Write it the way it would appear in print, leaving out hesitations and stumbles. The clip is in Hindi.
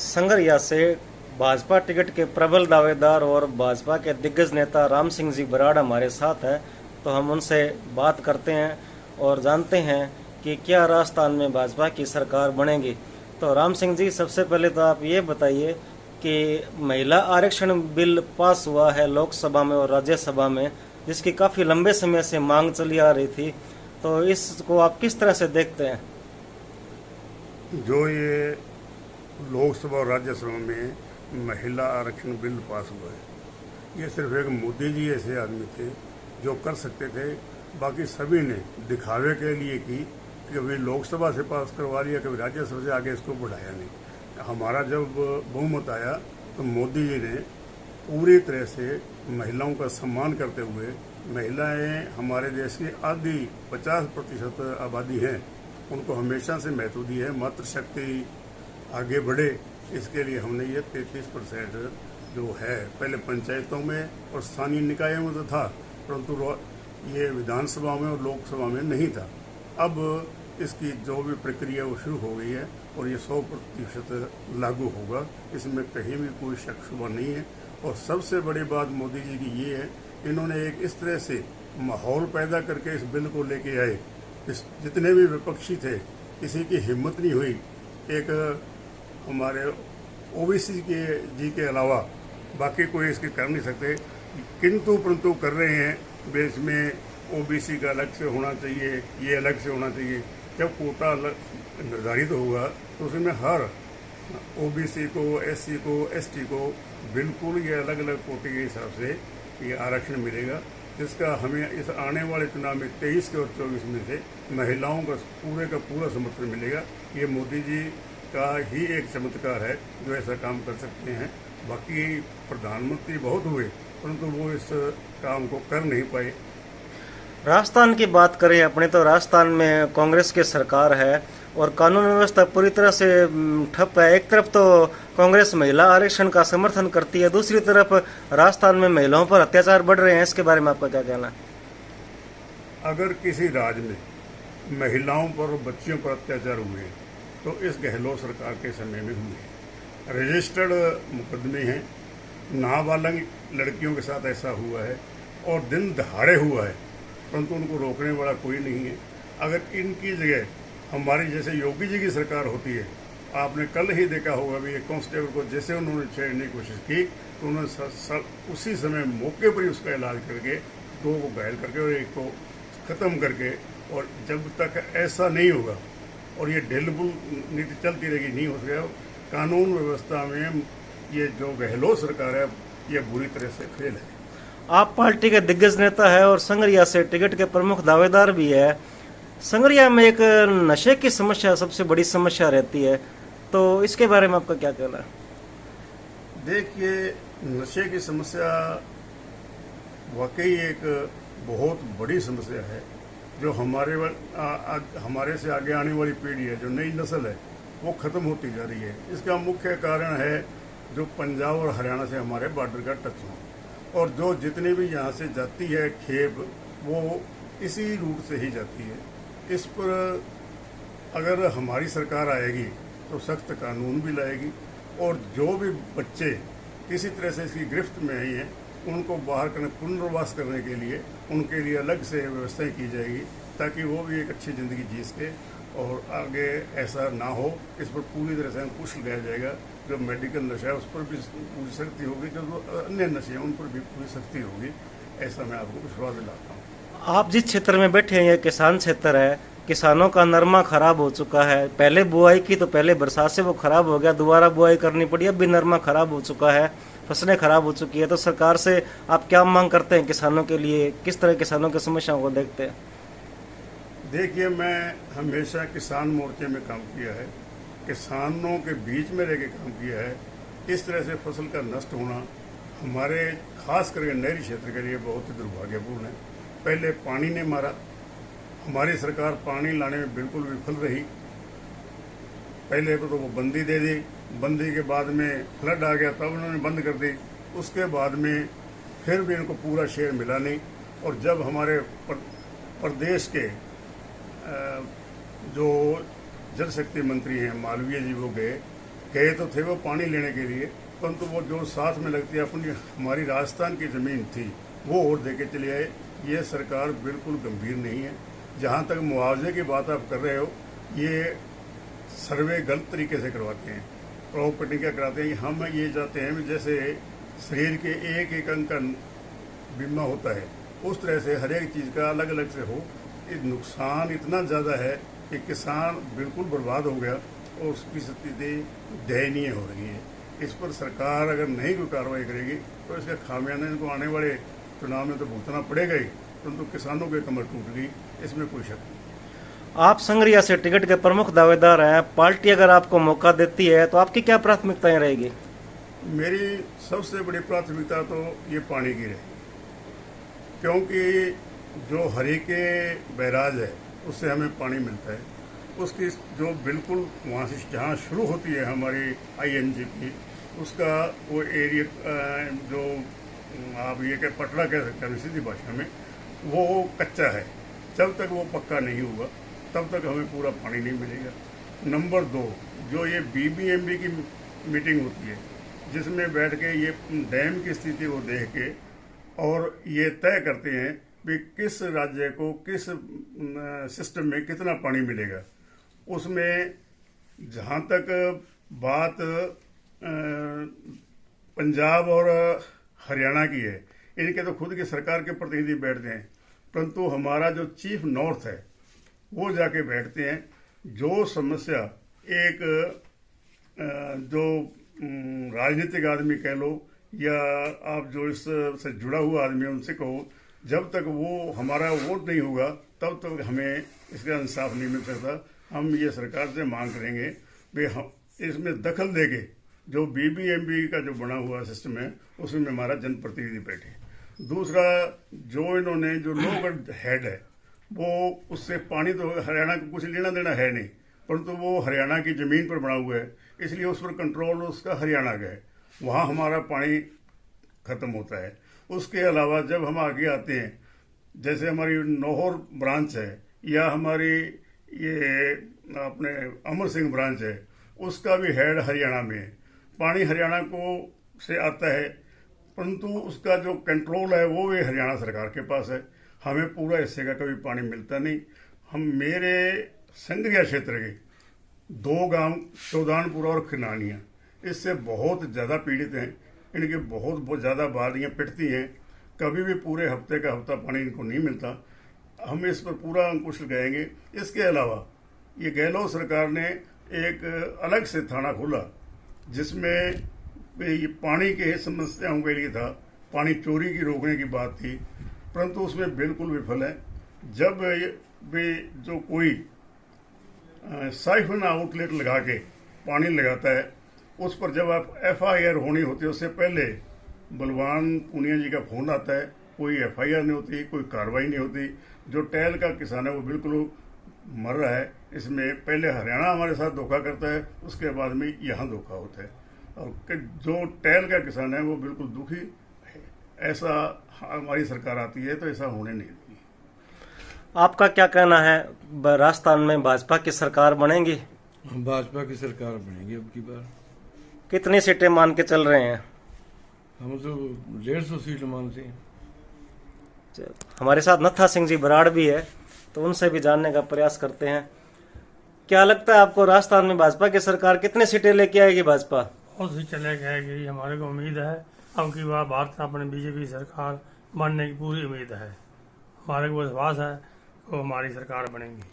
संगरिया से भाजपा टिकट के प्रबल दावेदार और भाजपा के दिग्गज नेता राम सिंह जी बराड़ हमारे साथ है, तो हम उनसे बात करते हैं और जानते हैं कि क्या राजस्थान में भाजपा की सरकार बनेगी। तो राम सिंह जी, सबसे पहले तो आप ये बताइए कि महिला आरक्षण बिल पास हुआ है लोकसभा में और राज्यसभा में, जिसकी काफ़ी लंबे समय से मांग चली आ रही थी, तो इसको आप किस तरह से देखते हैं? जो ये लोकसभा और राज्यसभा में महिला आरक्षण बिल पास हुआ है, ये सिर्फ एक मोदी जी ऐसे आदमी थे जो कर सकते थे। बाकी सभी ने दिखावे के लिए की कि कभी लोकसभा से पास करवा लिया, कभी राज्यसभा से, आगे इसको बढ़ाया नहीं। हमारा जब बहुमत आया तो मोदी जी ने पूरी तरह से महिलाओं का सम्मान करते हुए, महिलाएं हमारे देश की आधी 50% आबादी है, उनको हमेशा से महत्व दिया है। मातृशक्ति आगे बढ़े, इसके लिए हमने ये 33% जो है पहले पंचायतों में और स्थानीय निकायों में तो था, परंतु ये विधानसभा में और लोकसभा में नहीं था। अब इसकी जो भी प्रक्रिया वो शुरू हो गई है और ये 100% लागू होगा, इसमें कहीं भी कोई शक शुबा नहीं है। और सबसे बड़ी बात मोदी जी की ये है, इन्होंने एक इस तरह से माहौल पैदा करके इस बिल को लेके आए, जितने भी विपक्षी थे किसी की हिम्मत नहीं हुई। एक हमारे ओबीसी के अलावा बाकी कोई इसके कर नहीं सकते, किंतु परंतु कर रहे हैं। देश में ओबीसी का अलग से होना चाहिए, ये अलग से होना चाहिए। जब कोटा निर्धारित होगा तो उसमें हर ओबीसी को, एससी को, एसटी को बिल्कुल ये अलग अलग कोटे के हिसाब से ये आरक्षण मिलेगा, जिसका हमें इस आने वाले चुनाव में 23 के और 24 में से महिलाओं का पूरा समर्थन मिलेगा। ये मोदी जी का ही एक चमत्कार है जो ऐसा काम कर सकते हैं। बाकी प्रधानमंत्री बहुत हुए, परंतु वो इस काम को कर नहीं पाए। राजस्थान की बात करें अपने, तो राजस्थान में कांग्रेस की सरकार है और कानून व्यवस्था पूरी तरह से ठप है। एक तरफ तो कांग्रेस महिला आरक्षण का समर्थन करती है, दूसरी तरफ राजस्थान में महिलाओं पर अत्याचार बढ़ रहे हैं। इसके बारे में आपका क्या कहना है? अगर किसी राज्य में महिलाओं पर और बच्चियों पर अत्याचार हुए तो इस गहलोत सरकार के समय में हुए। रजिस्टर्ड मुकदमे हैं, नाबालिग लड़कियों के साथ ऐसा हुआ है और दिन दहाड़े हुआ है, परंतु उनको रोकने वाला कोई नहीं है। अगर इनकी जगह हमारी जैसे योगी जी की सरकार होती है, आपने कल ही देखा होगा भी एक कांस्टेबल को जैसे उन्होंने छेड़ने की कोशिश की तो उन्होंने उसी समय मौके पर ही उसका इलाज करके 2 को घायल करके और 1 को ख़त्म करके, और जब तक ऐसा नहीं होगा और ये ढिलबुल नीति चलती रहेगी, नहीं हो सकेगा। कानून व्यवस्था में ये जो गहलोत सरकार है, ये बुरी तरह से फेल है। आप पार्टी के दिग्गज नेता है और संगरिया से टिकट के प्रमुख दावेदार भी है। संगरिया में एक नशे की समस्या सबसे बड़ी समस्या रहती है, तो इसके बारे में आपका क्या कहना है? देखिए, नशे की समस्या वाकई एक बहुत बड़ी समस्या है, जो हमारे से आगे आने वाली पीढ़ी है, जो नई नस्ल है, वो ख़त्म होती जा रही है। इसका मुख्य कारण है जो पंजाब और हरियाणा से हमारे बॉर्डर का टच हो, और जो जितनी भी यहाँ से जाती है खेप, वो इसी रूट से ही जाती है। इस पर अगर हमारी सरकार आएगी तो सख्त कानून भी लाएगी, और जो भी बच्चे किसी तरह से इसकी गिरफ्त में आई हैं उनको बाहर करने, पुनर्वास करने के लिए उनके लिए अलग से व्यवस्थाएं की जाएगी, ताकि वो भी एक अच्छी ज़िंदगी जी सके और आगे ऐसा ना हो। इस पर पूरी तरह से अंकुश लगाया जाएगा। जो मेडिकल नशा है उस पर भी पूरी सख्ती होगी, जो अन्य नशे हैं उन पर भी पूरी सख्ती होगी, ऐसा मैं आपको विश्वास दिलाता हूँ। आप जिस क्षेत्र में बैठे हैं, ये किसान क्षेत्र है, किसानों का नरमा खराब हो चुका है। पहले बुआई की तो पहले बरसात से वो खराब हो गया, दोबारा बुआई करनी पड़ी, अब भी नरमा खराब हो चुका है, फसलें खराब हो चुकी है। तो सरकार से आप क्या मांग करते हैं किसानों के लिए? किस तरह किसानों की समस्याओं को देखते हैं? देखिए, मैं हमेशा किसान मोर्चे में काम किया है, किसानों के बीच में रह के काम किया है। इस तरह से फसल का नष्ट होना हमारे खास करके नहरी क्षेत्र के लिए बहुत ही दुर्भाग्यपूर्ण है। पहले पानी ने मारा, हमारी सरकार पानी लाने में बिल्कुल विफल रही। पहले तो वो बंदी दे दी, बंदी के बाद में फ्लड आ गया, तब उन्होंने बंद कर दी। उसके बाद में फिर भी इनको पूरा शेयर मिला नहीं। और जब हमारे प्रदेश के जो जल शक्ति मंत्री हैं मालवीय जी, वो गए गए तो थे वो पानी लेने के लिए, परंतु वो जो साथ में लगती है अपनी हमारी राजस्थान की ज़मीन थी वो और दे के चले आए। ये सरकार बिल्कुल गंभीर नहीं है। जहाँ तक मुआवजे की बात आप कर रहे हो, ये सर्वे गलत तरीके से करवाते हैं, प्रॉपर्टी क्या कराते हैं। हम ये चाहते हैं जैसे शरीर के एक एक अंग का बीमा होता है, उस तरह से हर एक चीज़ का अलग अलग से हो। ये नुकसान इतना ज़्यादा है कि किसान बिल्कुल बर्बाद हो गया और उसकी स्थिति दयनीय हो रही है। इस पर सरकार अगर नहीं कोई कार्रवाई करेगी तो इसका खामियाजा इनको आने वाले चुनाव में तो भुगतना पड़ेगा ही, परंतु किसानों की कमर टूट गई, इसमें कोई शक नहीं। आप संगरिया से टिकट के प्रमुख दावेदार हैं। पार्टी अगर आपको मौका देती है तो आपकी क्या प्राथमिकताएं रहेगी? मेरी सबसे बड़ी प्राथमिकता तो ये पानी की रहेगी, क्योंकि जो हरीके बैराज है उससे हमें पानी मिलता है। उसकी जो बिल्कुल वहाँ से जहाँ शुरू होती है हमारी INGP, उसका वो एरिया जो आप ये कह पटड़ा कह सकते हैं सीधी भाषा में, वो कच्चा है। जब तक वो पक्का नहीं होगा तब तक हमें पूरा पानी नहीं मिलेगा। नंबर 2, जो ये BBMB की मीटिंग होती है जिसमें बैठ के ये डैम की स्थिति को देख के और ये तय करते हैं कि किस राज्य को किस सिस्टम में कितना पानी मिलेगा, उसमें जहाँ तक बात पंजाब और हरियाणा की है, इनके तो खुद की सरकार के प्रतिनिधि बैठते हैं, परंतु हमारा जो चीफ नॉर्थ है वो जाके बैठते हैं। जो समस्या एक जो राजनीतिक आदमी कह लो या आप जो इससे जुड़ा हुआ आदमी है उनसे कहो, जब तक वो हमारा वोट नहीं होगा तब तक हमें इसका इंसाफ नहीं मिल सकता। हम ये सरकार से मांग करेंगे कि हम इसमें दखल देके जो BBMB का जो बना हुआ सिस्टम है उसमें हमारा जनप्रतिनिधि बैठे। दूसरा, जो इन्होंने जो लोकल हेड है वो उससे पानी तो हरियाणा को कुछ लेना देना है नहीं, परंतु वो हरियाणा की ज़मीन पर बना हुआ है, इसलिए उस पर कंट्रोल उसका हरियाणा का है, वहाँ हमारा पानी ख़त्म होता है। उसके अलावा जब हम आगे आते हैं, जैसे हमारी नौहर ब्रांच है या हमारी ये अपने अमर सिंह ब्रांच है, उसका भी हेड हरियाणा में है। पानी हरियाणा को से आता है, परंतु उसका जो कंट्रोल है वो भी हरियाणा सरकार के पास है। हमें पूरा हिस्से का कभी पानी मिलता नहीं। हम मेरे संगरिया क्षेत्र के 2 गांव चौदानपुरा और खिनानिया इससे बहुत ज़्यादा पीड़ित हैं। इनके बहुत ज़्यादा बारियाँ पिटती हैं, कभी भी पूरे हफ्ते का हफ्ता पानी इनको नहीं मिलता। हम इस पर पूरा अंकुश लगाएंगे। इसके अलावा ये गहलोत सरकार ने एक अलग से थाना खोला जिसमें ये पानी के समस्याओं के लिए था, पानी चोरी की रोकने की बात थी, परंतु उसमें बिल्कुल विफल है। जब भी जो कोई साइफन आउटलेट लगा के पानी लगाता है, उस पर जब आप FIR होनी होती है उससे पहले बलवान पूनिया जी का फोन आता है, कोई FIR नहीं होती, कोई कार्रवाई नहीं होती। जो टैल का किसान है वो बिल्कुल मर रहा है। इसमें पहले हरियाणा हमारे साथ धोखा करता है, उसके बाद में यहाँ धोखा होता है, और जो टैल का किसान है वो बिल्कुल दुखी है। ऐसा हमारी सरकार आती है तो ऐसा होने नहीं देती। आपका क्या कहना है, राजस्थान में भाजपा की सरकार बनेगी? भाजपा की सरकार बनेगी अब की बार। कितनी सीटें मान के चल रहे हैं? हम तो 150 सीट मानते हैं। हमारे साथ नत्था सिंह जी बराड़ भी है, तो उनसे भी जानने का प्रयास करते हैं। क्या लगता है आपको, राजस्थान में भाजपा की सरकार कितने सीटें लेके आएगी? भाजपा बहुत सी चले जाएगी, हमारे को उम्मीद है। अब की बार भारत अपने BJP सरकार बनने की पूरी उम्मीद है। हमारे को विश्वास है वो हमारी सरकार बनेगी।